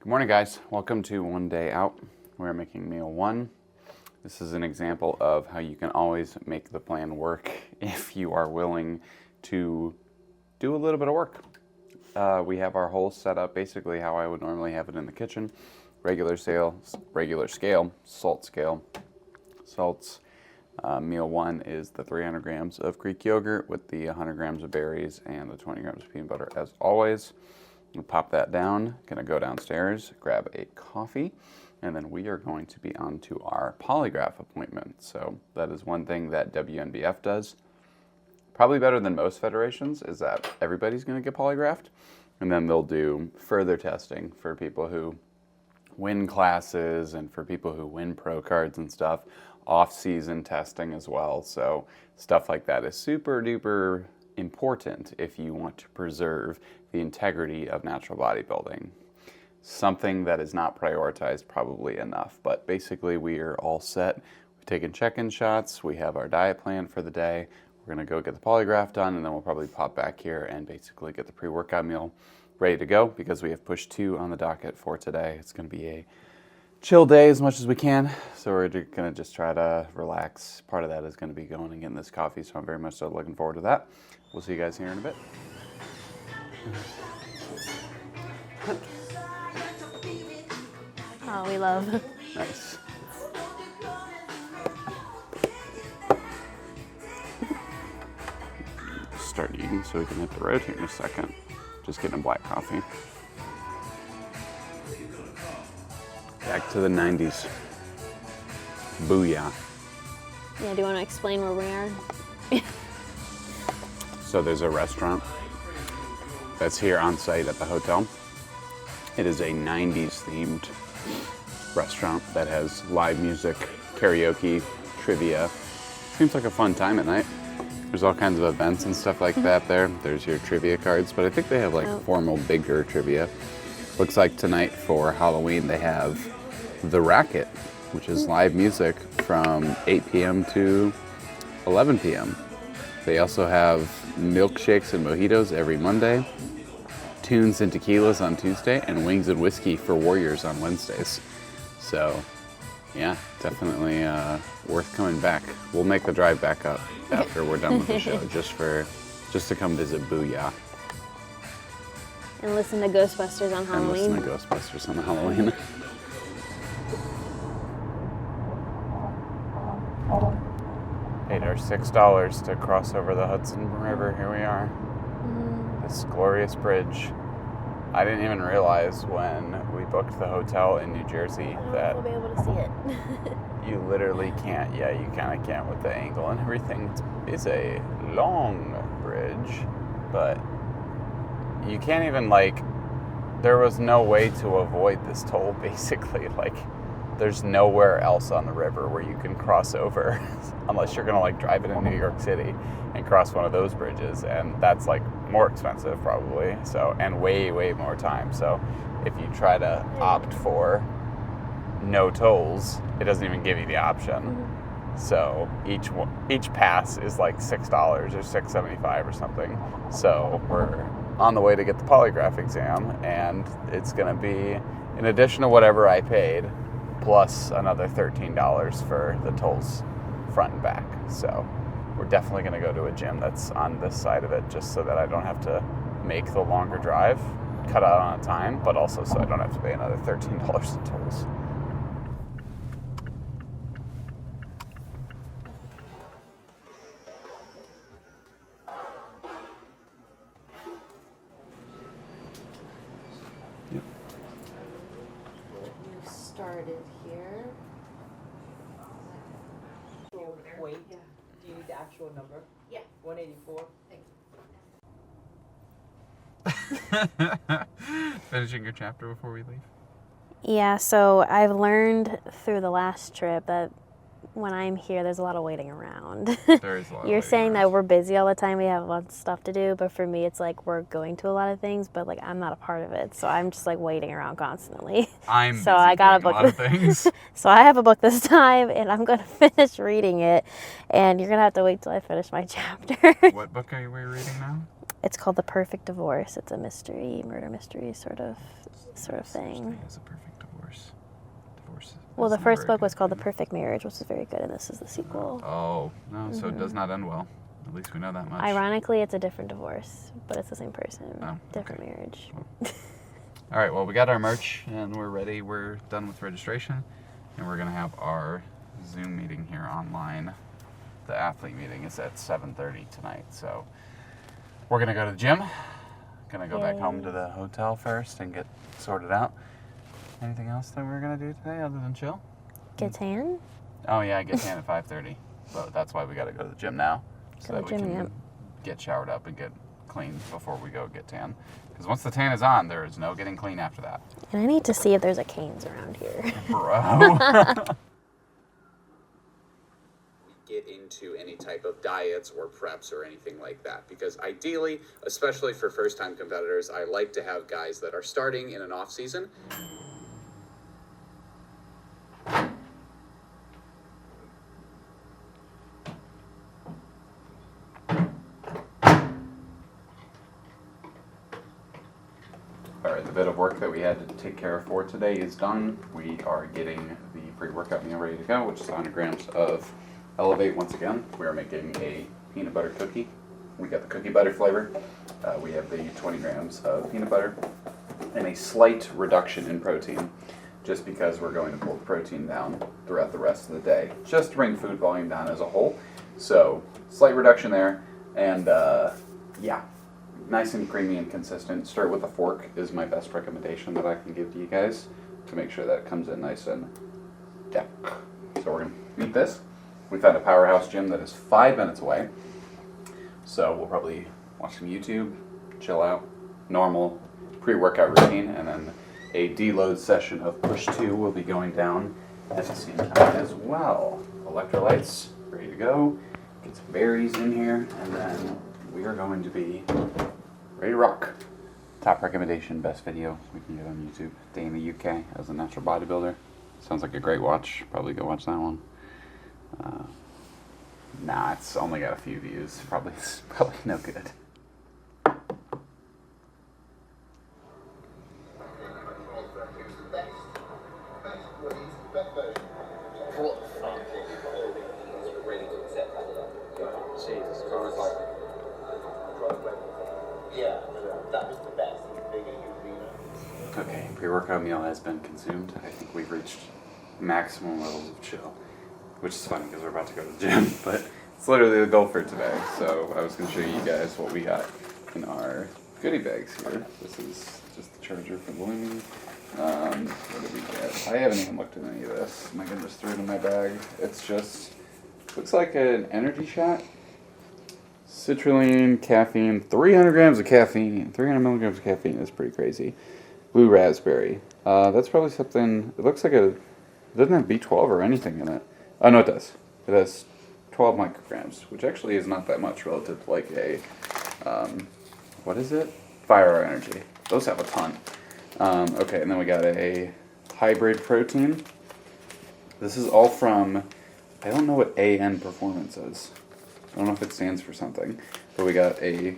Good morning, guys. Welcome to One Day Out. We're making meal one. This is an example of how you can always make the plan work if you are willing to do a little bit of work. We have our whole setup basically how I would normally have it in the kitchen. Regular scale, salt scale, salts. Meal one is the 300 grams of Greek yogurt with the 100 grams of berries and the 20 grams of peanut butter as always. We'll pop that down, gonna go downstairs, grab a coffee, and then we are going to be on to our polygraph appointment. So that is one thing that WNBF does. Probably better than most federations is that everybody's gonna get polygraphed, and then they'll do further testing for people who win classes and for people who win pro cards and stuff, off-season testing as well. So stuff like that is super duper important if you want to preserve the integrity of natural bodybuilding. Something that is not prioritized probably enough, but basically we are all set. We've taken check-in shots, we have our diet plan for the day, we're gonna go get the polygraph done, and then we'll probably pop back here and basically get the pre-workout meal ready to go because we have push 2 on the docket for today. It's gonna be a chill day as much as we can, so we're gonna just try to relax. Part of that is gonna be going and getting this coffee, so I'm very much so looking forward to that. We'll see you guys here in a bit. Oh, we love. Nice. Start eating so we can hit the road here in a second. Just getting a black coffee. Back to the 90s. Booyah. Yeah, do you want to explain where we are? So there's a restaurant that's here on site at the hotel. It is a 90s themed restaurant that has live music, karaoke, trivia. Seems like a fun time at night. There's all kinds of events and stuff like that there. There's your trivia cards, but I think they have like formal, bigger trivia. Looks like tonight for Halloween they have The Racket, which is live music from 8 p.m. to 11 p.m. They also have milkshakes and mojitos every Monday, tunes and tequilas on Tuesday, and wings and whiskey for warriors on Wednesdays. So, yeah, definitely worth coming back. We'll make the drive back up after we're done with the show, just to come visit Booyah. And listen to Ghostbusters on Halloween. And listen to Ghostbusters on Halloween. Paid our $6 to cross over the Hudson River. Here we are. This glorious bridge. I didn't even realize when we booked the hotel in New Jersey that we'll be able to see it. you literally can't. Yeah, you kind of can't with the angle and everything. It's a long bridge, but you can't even there was no way to avoid this toll basically. There's nowhere else on the river where you can cross over unless you're gonna drive it in New York City and cross one of those bridges, and that's more expensive probably, so, and way more time. So if you try to opt for no tolls, it doesn't even give you the option. So each pass is like $6 or $6.75 or something. So we're on the way to get the polygraph exam, and it's gonna be in addition to whatever I paid, plus another $13 for the tolls front and back. So we're definitely going to go to a gym that's on this side of it just so that I don't have to make the longer drive, cut out on time, but also so I don't have to pay another $13 in tolls. Yep. You started here. Wait, do you need the actual number? Yeah. 184. Finishing your chapter before we leave? Yeah, so I've learned through the last trip that when I'm here, there's a lot of waiting around. There is a lot You're of saying waiting that we're busy all the time, we have lots of stuff to do, but for me, it's we're going to a lot of things, but I'm not a part of it, so I'm just waiting around constantly. I'm so I got a book. A lot of things. So I have a book this time, and I'm going to finish reading it, and you're going to have to wait till I finish my chapter. What book are we reading now? It's called The Perfect Divorce. It's a mystery, murder mystery sort of thing. It's a perfect divorce. Well, the That's first never a book was good called The thing. Perfect Marriage, which is very good, and this is the sequel. Oh, no, so it does not end well. At least we know that much. Ironically, it's a different divorce, but it's the same person. Oh, Different okay. marriage. All right, well, we got our merch and we're ready. We're done with registration and we're going to have our Zoom meeting here online. The athlete meeting is at 7:30 tonight. So we're going to go to the gym. Going to go back home to the hotel first and get sorted out. Anything else that we're going to do today other than chill? Get tan? Oh, yeah, I get tan at 5:30. So that's why we got to go to the gym now. So Go to that the we gym, can yep. get showered up and get clean before we go get tan. Because once the tan is on, there is no getting clean after that. And I need to see if there's a Cane's around here. Bro. Get into any type of diets or preps or anything like that, because ideally, especially for first-time competitors, I like to have guys that are starting in an off season. Alright, the bit of work that we had to take care of for today is done. We are getting the pre-workout meal ready to go, which is 100 grams of Elevate. Once again, we are making a peanut butter cookie. We got the cookie butter flavor. We have the 20 grams of peanut butter and a slight reduction in protein, just because we're going to pull the protein down throughout the rest of the day, just to bring food volume down as a whole. So, slight reduction there, and yeah, nice and creamy and consistent. Start with a fork is my best recommendation that I can give to you guys to make sure that it comes in nice and thick. So we're going to eat this. We found a powerhouse gym that is 5 minutes away. So we'll probably watch some YouTube, chill out, normal pre-workout routine, and then a deload session of push 2 will be going down at the same time as well. Electrolytes ready to go. Get some berries in here, and then we are going to be ready to rock. Top recommendation, best video we can get on YouTube. Day in the UK as a natural bodybuilder. Sounds like a great watch. Probably go watch that one. Nah, it's only got a few views. Probably no good. Okay, pre-workout meal has been consumed. I think we've reached maximum levels of chill, which is funny because we're about to go to the gym, but it's literally the goal for today. So I was going to show you guys what we got in our goodie bags here. This is just the charger for the Lumi. What did we get? I haven't even looked at any of this. Am I going to just throw it in my bag? It's just, looks like an energy shot. Citrulline, caffeine, 300 grams of caffeine, 300 milligrams of caffeine is pretty crazy. Blue raspberry. That's probably something, it looks like it doesn't have B12 or anything in it. Oh, no, it does. It has 12 micrograms, which actually is not that much relative to like a, what is it? Fire Energy. Those have a ton. Okay, and then we got a hybrid protein. This is all from, I don't know what AN Performance is. I don't know if it stands for something, but we got a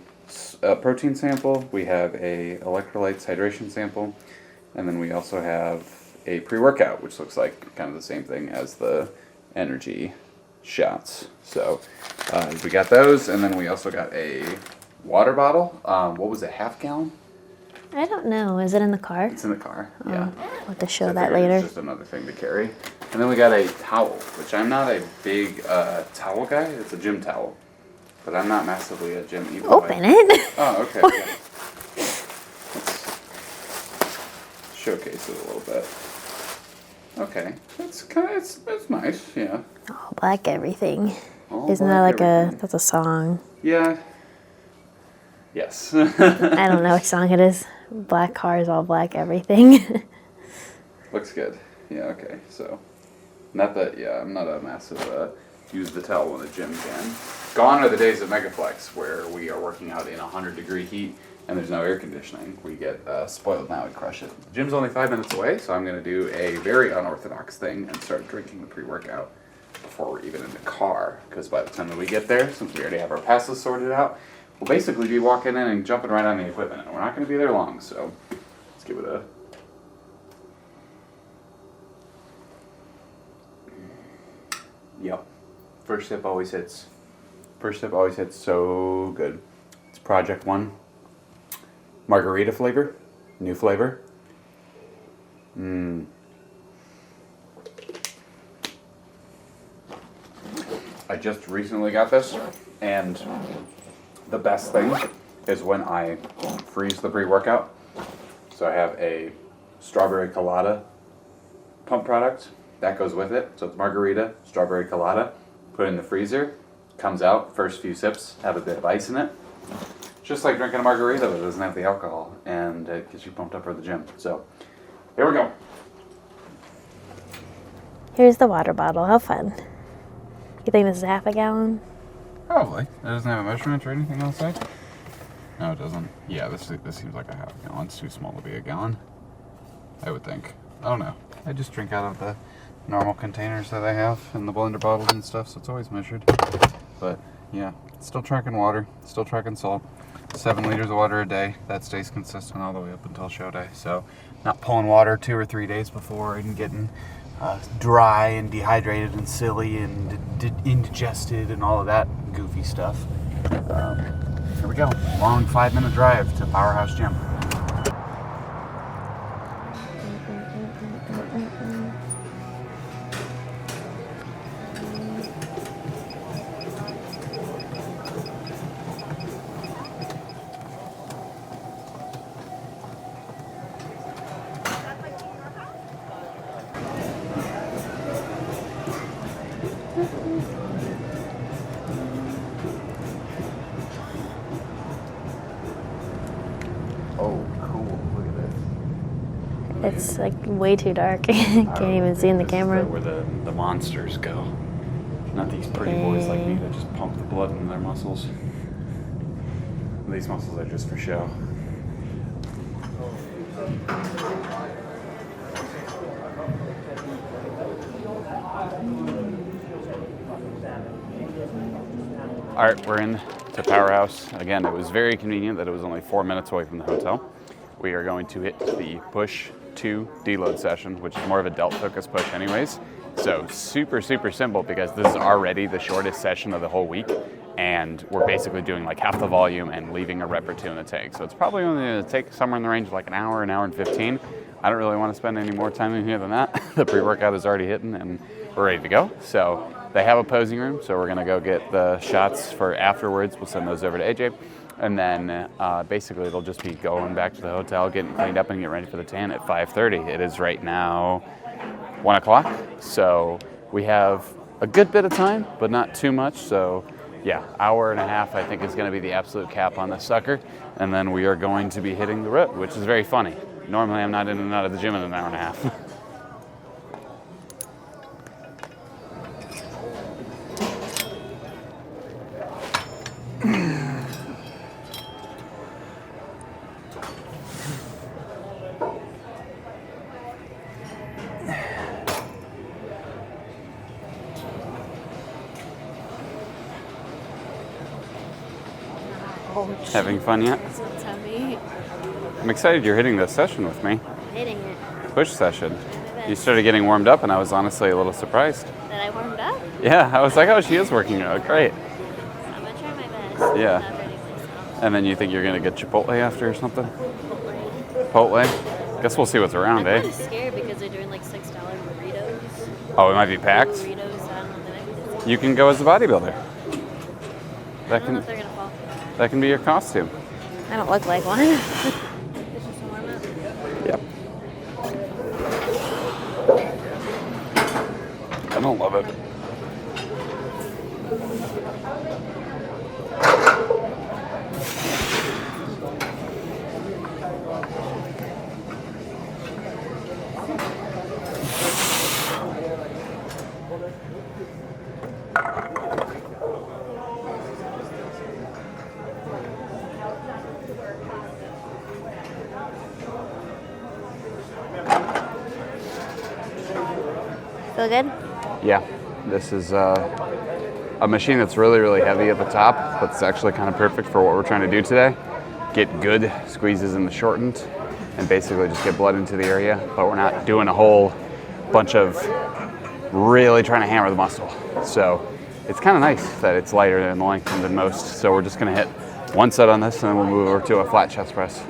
protein sample, we have a electrolytes hydration sample, and then we also have a pre-workout, which looks like kind of the same thing as the energy shots. So we got those, and then we also got a water bottle. What was it, half gallon? I don't know. Is it in the car? It's in the car, yeah. I'll have to show So I that figured later. It's just another thing to carry. And then we got a towel, which I'm not a big towel guy. It's a gym towel. But I'm not massively a gym either. Open it. Oh, okay. Yeah. Let's showcase it a little bit. Okay, it's kind of it's nice, yeah. All black everything. All Isn't that black like everything. that's a song? Yeah. Yes. I don't know which song it is. Black cars, all black everything. Looks good. Yeah. Okay. So, not that. Yeah, I'm not a massive use the towel in the gym fan. Gone are the days of Megaflex where we are working out in 100-degree heat and there's no air conditioning. We get spoiled now and crush it. The gym's only 5 minutes away, so I'm going to do a very unorthodox thing and start drinking the pre-workout before we're even in the car. Because by the time that we get there, since we already have our passes sorted out, we'll basically be walking in and jumping right on the equipment. And we're not going to be there long, so let's give it a... Yep. First sip always hits. First sip always hits so good. It's Project One. Margarita flavor. New flavor. I just recently got this, and the best thing is when I freeze the pre-workout. So I have a strawberry colada pump product that goes with it. So it's margarita, strawberry colada, put it in the freezer, comes out, first few sips, have a bit of ice in it. Just like drinking a margarita, but it doesn't have the alcohol, and it gets you pumped up for the gym. So here we go. Here's the water bottle. How fun. You think this is half a gallon? Probably. It doesn't have a measurement or anything outside? No, it doesn't. Yeah, this seems like a half gallon. It's too small to be a gallon, I would think. I don't know. I just drink out of the normal containers that I have in the blender bottles and stuff, so it's always measured. But yeah, still tracking water, still tracking salt. 7 liters of water a day. That stays consistent all the way up until show day. So not pulling water 2 or 3 days before and getting dry and dehydrated and silly and indigested and all of that goofy stuff. Here we go. Long 5-minute drive to Powerhouse Gym. Oh, cool. Look at this. It's like way too dark. Can't even see in the camera. Where the monsters go. Not these pretty boys like me that just pump the blood into their muscles. These muscles are just for show. All right, we're in to Powerhouse. Again, it was very convenient that it was only 4 minutes away from the hotel. We are going to hit the push 2 deload session, which is more of a delt focus push anyways. So super, super simple because this is already the shortest session of the whole week. And we're basically doing like half the volume and leaving a rep or 2 in the tank. So it's probably only going to take somewhere in the range of like an hour and 15. I don't really want to spend any more time in here than that. The pre-workout is already hitting and we're ready to go. So they have a posing room, so we're going to go get the shots for afterwards. We'll send those over to AJ. And then basically it'll just be going back to the hotel, getting cleaned up and getting ready for the tan at 5:30. It is right now 1 o'clock. So we have a good bit of time, but not too much. So yeah, hour and a half I think is going to be the absolute cap on this sucker. And then we are going to be hitting the road, which is very funny. Normally I'm not in and out of the gym in an hour and a half. Having fun yet? I'm excited you're hitting this session with me. I'm hitting it. Push session. You started getting warmed up and I was honestly a little surprised. That I warmed up? Yeah, I was like, oh, she is working out. Great. I'm going to try my best. Yeah. Not ready for myself. And then you think you're going to get Chipotle after or something? Chipotle? Guess we'll see what's around, I'm eh? kind of scared because they're doing like $6 burritos. Oh, it might be packed? Burritos, I don't know that I can. You can go as a bodybuilder. I don't know if they're going to fall. That can be your costume. I don't look like one. This is some warm up. Yep. I don't love it. Feel good? Yeah, this is a machine that's really, really heavy at the top, but it's actually kind of perfect for what we're trying to do today. Get good squeezes in the shortened and basically just get blood into the area, but we're not doing a whole bunch of really trying to hammer the muscle. So it's kind of nice that it's lighter in length than most. So we're just gonna hit one set on this and then we'll move over to a flat chest press.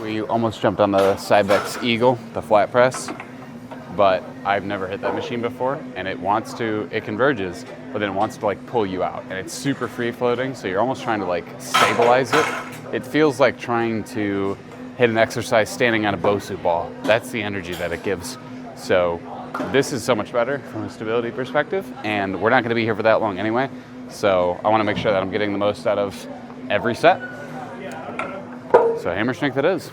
We almost jumped on the Cybex Eagle, the flat press, but I've never hit that machine before, and it converges, but then it wants to like pull you out, and it's super free floating, so you're almost trying to like stabilize it. It feels like trying to hit an exercise standing on a Bosu ball. That's the energy that it gives. So this is so much better from a stability perspective, and we're not gonna be here for that long anyway, so I wanna make sure that I'm getting the most out of every set. So hammer strength it is.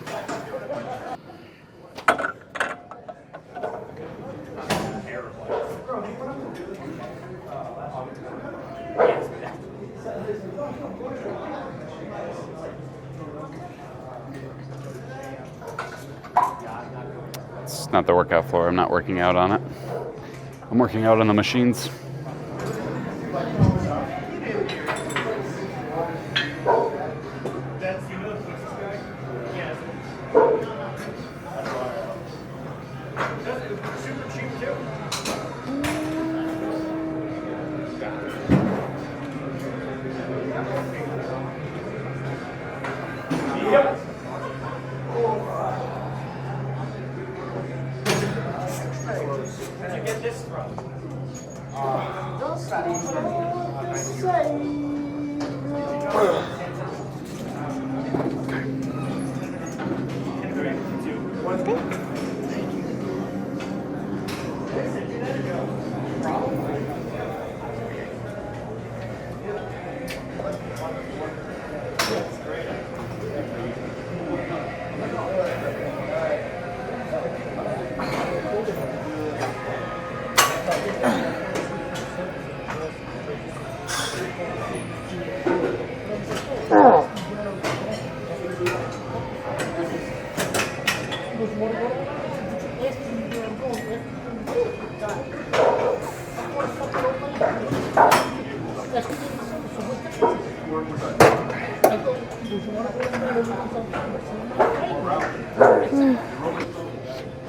It's not the workout floor. I'm not working out on it. I'm working out on the machines.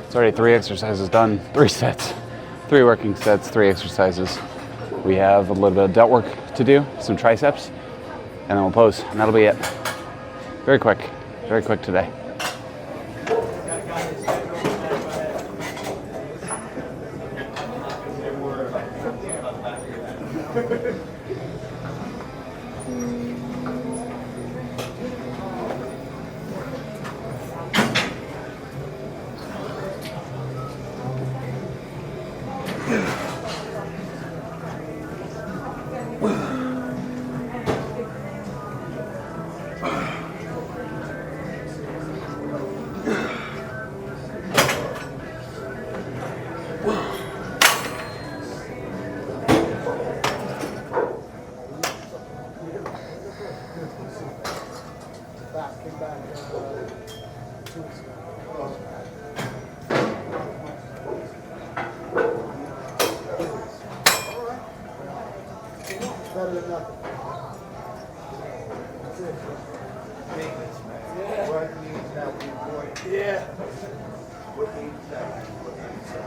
It's already 3 exercises done, 3 sets, 3 working sets, 3 exercises. We have a little bit of delt work to do, some triceps, and then we'll pose, and that'll be it. Very quick today.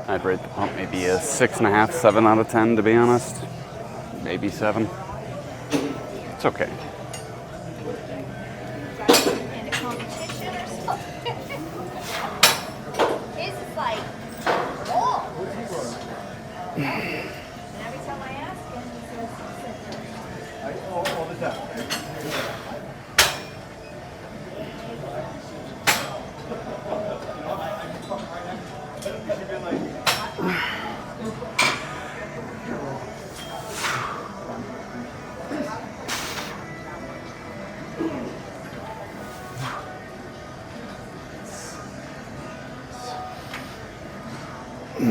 I'd rate the pump maybe a 6.5, 7 out of 10 to be honest. Maybe 7. It's okay. In a competition or something. His is like, oh. And every time I ask him, he says, Not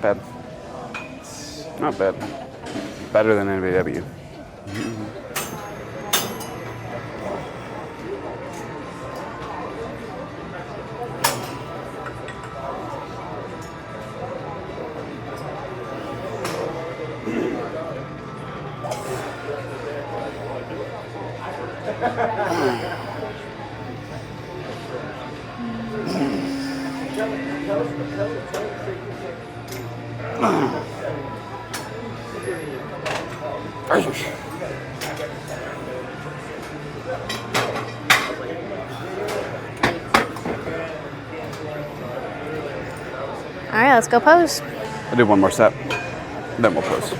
bad. Not bad. Better than IFBB. All right, let's go pose. I'll do one more set, then we'll pose.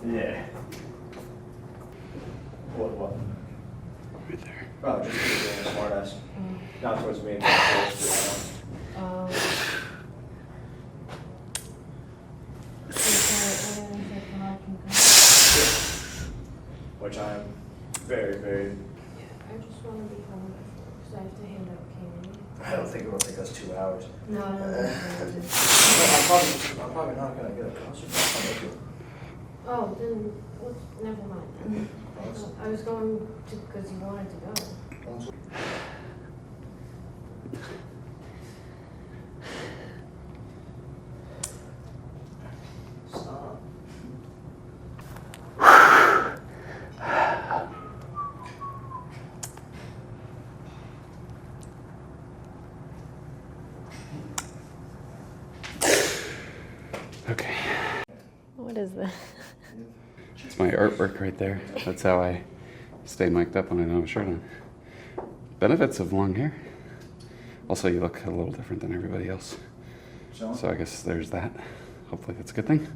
Yeah. What? Right there. Oh, just being a smart ass. Not towards me. Which I am very, very. I just want to be home because I have to hand out candy. I don't think it will take us 2 hours. No, I don't know. I'm probably not gonna get a concert. Oh, then never mind. I was going to because you wanted to go. Stop. Okay. What is this? It's my artwork right there. That's how I stay mic'd up when I don't have a shirt on. Benefits of long hair. Also, you look a little different than everybody else. So I guess there's that. Hopefully that's a good thing.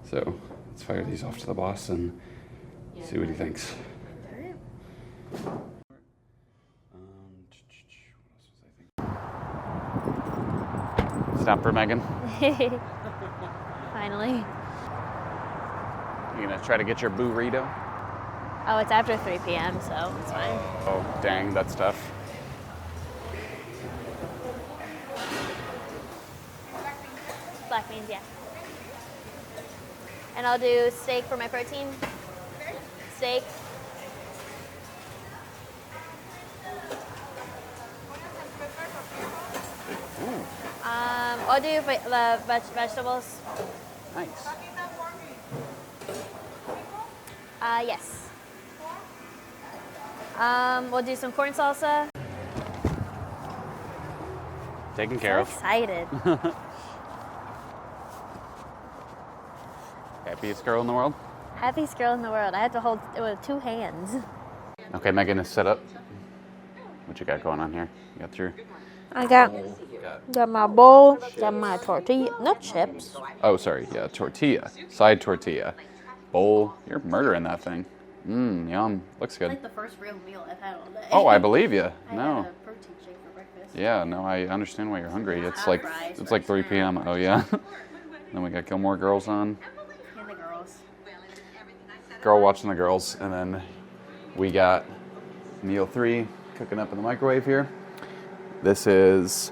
So let's fire these off to the boss and see what he thinks. Stop for Megan. Finally. You gonna try to get your burrito? Oh, it's after 3 p.m., so it's fine. Oh, dang, that's tough. Black beans, yeah. And I'll do steak for my protein. Steak. I'll do the vegetables. Nice. Yes. We'll do some corn salsa. Taken care So of. excited. Happiest girl in the world? Happiest girl in the world. I have to hold it with 2 hands. Okay, Megan is set up. What you got going on here? You got your... I got my bowl, got my tortilla, no chips. Oh, sorry. Yeah, tortilla. Side tortilla. Bowl. You're murdering that thing. Mmm, yum. Looks good. Like the first real meal I've had all day. Oh, I believe you. I No. had a protein shake for breakfast. Yeah, no, I understand why you're hungry. It's Have like fries, it's like 3 p.m. Oh yeah. Then we got Gilmore Girls on. And the girls. Girl watching the girls, and then we got meal 3 cooking up in the microwave here. This is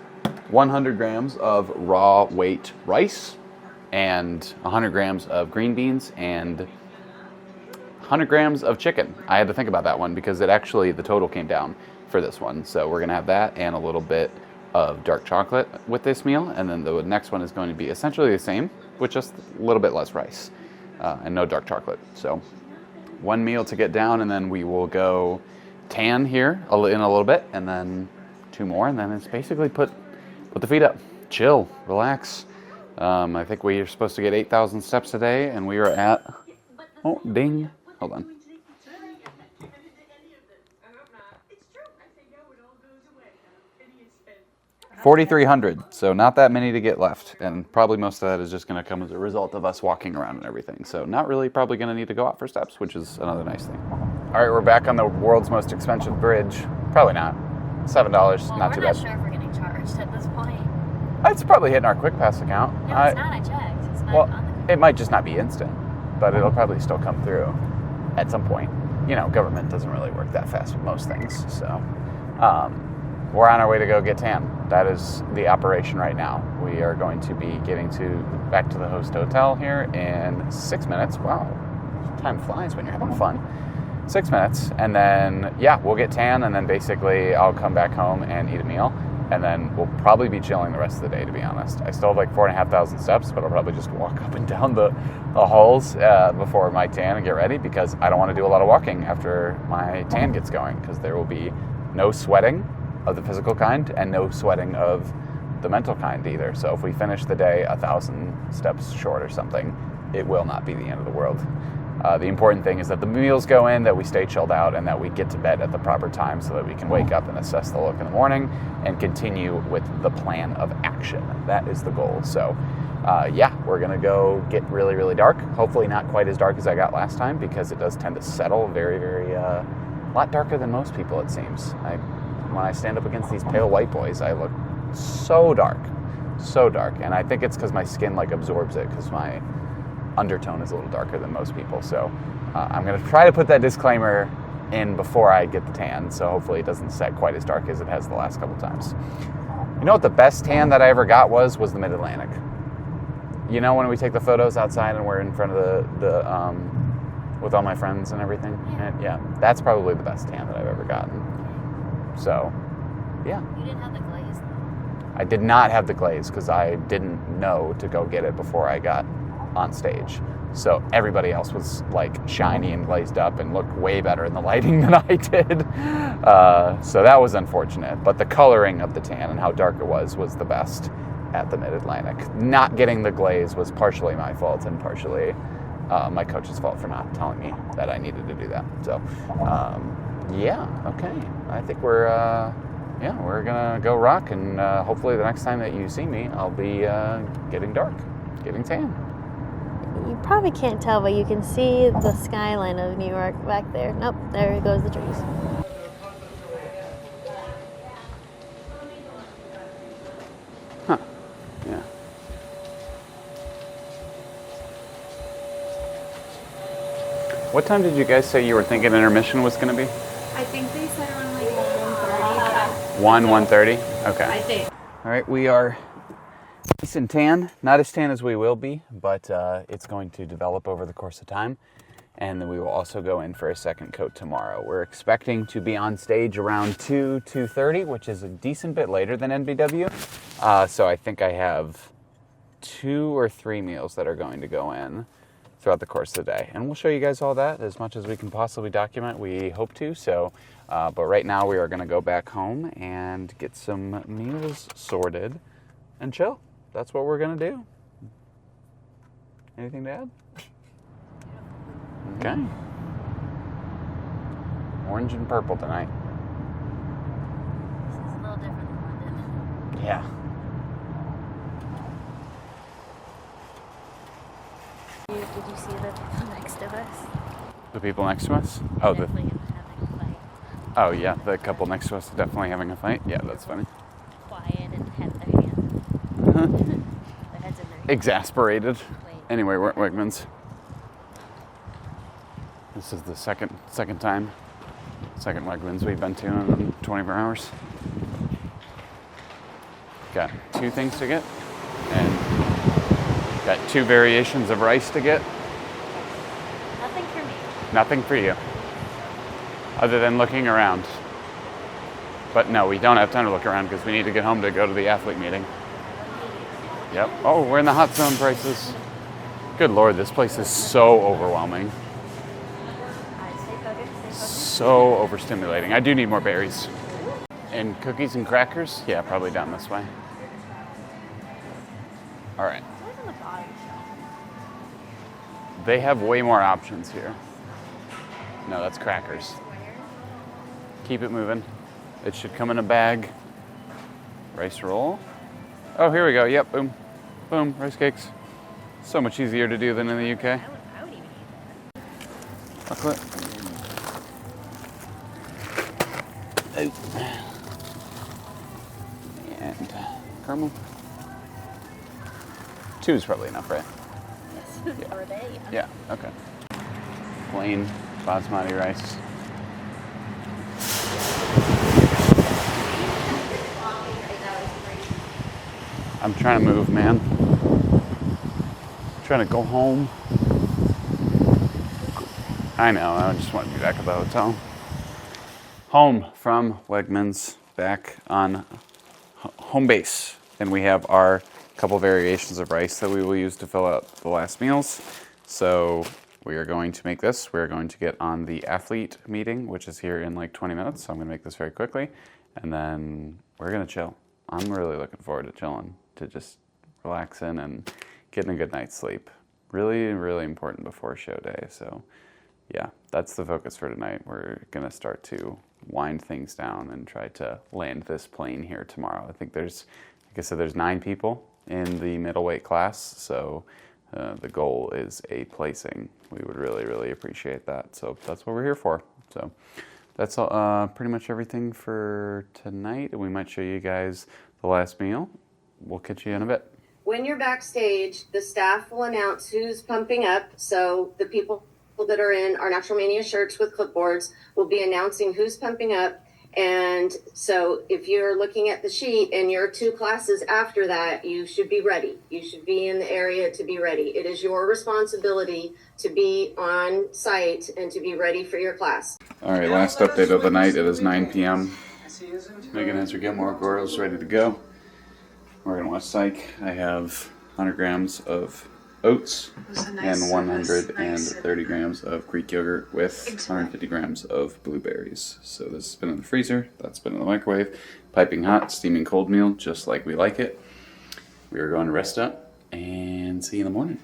100 grams of raw weight rice, and 100 grams of green beans and 100 grams of chicken. I had to think about that one because it actually, the total came down for this one. So we're gonna have that and a little bit of dark chocolate with this meal. And then the next one is going to be essentially the same with just a little bit less rice and no dark chocolate. So one meal to get down, and then we will go tan here in a little bit, and then 2 more, and then it's basically put the feet up, chill, relax. I think we are supposed to get 8,000 steps a day, and we are at, oh, ding, hold on. 4,300, so not that many to get left, and probably most of that is just going to come as a result of us walking around and everything, so not really probably going to need to go out for steps, which is another nice thing. All right, we're back on the world's most expensive bridge. Probably not. $7, Well, not too bad. We're not sure if we're getting charged at this point. It's probably hitting our Quick Pass account. No, it's not. I checked. It's not Well, on the... it might just not be instant, but it'll probably still come through at some point. You know, government doesn't really work that fast with most things, so... we're on our way to go get tan. That is the operation right now. We are going to be getting back to the host hotel here in 6 minutes. Wow, time flies when you're having fun. 6 minutes, and then, yeah, we'll get tan, and then basically I'll come back home and eat a meal, and then we'll probably be chilling the rest of the day, to be honest. I still have like 4,500 steps, but I'll probably just walk up and down the halls before my tan and get ready, because I don't want to do a lot of walking after my tan gets going, because there will be no sweating of the physical kind and no sweating of the mental kind either. So if we finish the day 1,000 steps short or something, it will not be the end of the world. The important thing is that the meals go in, that we stay chilled out, and that we get to bed at the proper time so that we can wake up and assess the look in the morning and continue with the plan of action. That is the goal. So yeah, we're gonna go get really, really dark. Hopefully not quite as dark as I got last time, because it does tend to settle very, very, a lot darker than most people, it seems. When I stand up against these pale white boys, I look so dark, and I think it's because my skin like absorbs it, because my undertone is a little darker than most people. So I'm going to try to put that disclaimer in before I get the tan, so hopefully it doesn't set quite as dark as it has the last couple times. You know what the best tan that I ever got was the Mid-Atlantic. You know, when we take the photos outside and we're in front of the with all my friends and everything? And yeah, that's probably the best tan that I've ever gotten. So, yeah. You didn't have the glaze, though. I did not have the glaze because I didn't know to go get it before I got on stage. So everybody else was like shiny and glazed up and looked way better in the lighting than I did. So that was unfortunate. But the coloring of the tan and how dark it was the best at the Mid-Atlantic. Not getting the glaze was partially my fault and partially my coach's fault for not telling me that I needed to do that. So, yeah, okay. I think we're gonna go rock, and hopefully the next time that you see me, I'll be getting dark, getting tan. You probably can't tell, but you can see the skyline of New York back there. Nope, there goes the trees. Huh, yeah. What time did you guys say you were thinking intermission was gonna be? I think they said around like 1:30. 1:30? Okay. I think. All right, we are nice and tan. Not as tan as we will be, but it's going to develop over the course of time. And then we will also go in for a second coat tomorrow. We're expecting to be on stage around 2:30, which is a decent bit later than NBW. So I think I have 2 or 3 meals that are going to go in throughout the course of the day. And we'll show you guys all that as much as we can possibly document. We hope to. So, but right now we are going to go back home and get some meals sorted and chill. That's what we're going to do. Anything to add? Okay. Orange and purple tonight. This is a little different than London. Yeah. Did you see the people next to us? The people next to us? Oh, Definitely having a fight. oh yeah, the couple next to us are definitely having a fight. Yeah, that's funny. Quiet and had their hands. Their heads in their hands. Exasperated. Wait. Anyway, we're at Wegmans. This is the second Wegmans we've been to in 24 hours. Got 2 things to get, and Got 2 variations of rice to get. Nothing for me. Nothing for you. Other than looking around. But no, we don't have time to look around because we need to get home to go to the athlete meeting. Yep. Oh, we're in the hot zone prices. Good Lord, this place is so overwhelming. So overstimulating. I do need more berries. And cookies and crackers? Yeah, probably down this way. All right. They have way more options here. No, that's crackers. Keep it moving. It should come in a bag. Rice roll. Oh, here we go. Yep, boom. Boom, rice cakes. So much easier to do than in the UK. Chocolate. Oh. And caramel. 2 is probably enough, right? Or they. Yeah, okay. Plain basmati rice. I'm trying to move, man. Trying to go home. I know, I just want to be back at the hotel. Home from Wegmans, back on home base. And we have our couple variations of rice that we will use to fill out the last meals. So we are going to make this. We're going to get on the athlete meeting, which is here in like 20 minutes. So I'm going to make this very quickly. And then we're going to chill. I'm really looking forward to chilling, to just relaxing and getting a good night's sleep. Really, really important before show day. So yeah, that's the focus for tonight. We're going to start to wind things down and try to land this plane here tomorrow. I think there's, like I said, there's 9 people in the middleweight class. So the goal is a placing. We would really, really appreciate that. So that's what we're here for. So that's pretty much everything for tonight. We might show you guys the last meal. We'll catch you in a bit. When you're backstage, the staff will announce who's pumping up. So the people that are in our Natural Mania shirts with clipboards will be announcing who's pumping up. And so if you're looking at the sheet and you're 2 classes after that, you should be ready. You should be in the area to be ready. It is your responsibility to be on site and to be ready for your class. All right, last update of the night. It is 9 p.m. Megan has her Gilmore Girls ready to go. We're gonna watch Psych. I have 100 grams of oats and 130 grams of Greek yogurt with 150 grams of blueberries. So this has been in the freezer, that's been in the microwave. Piping hot, steaming cold meal, just like we like it. We are going to rest up and see you in the morning.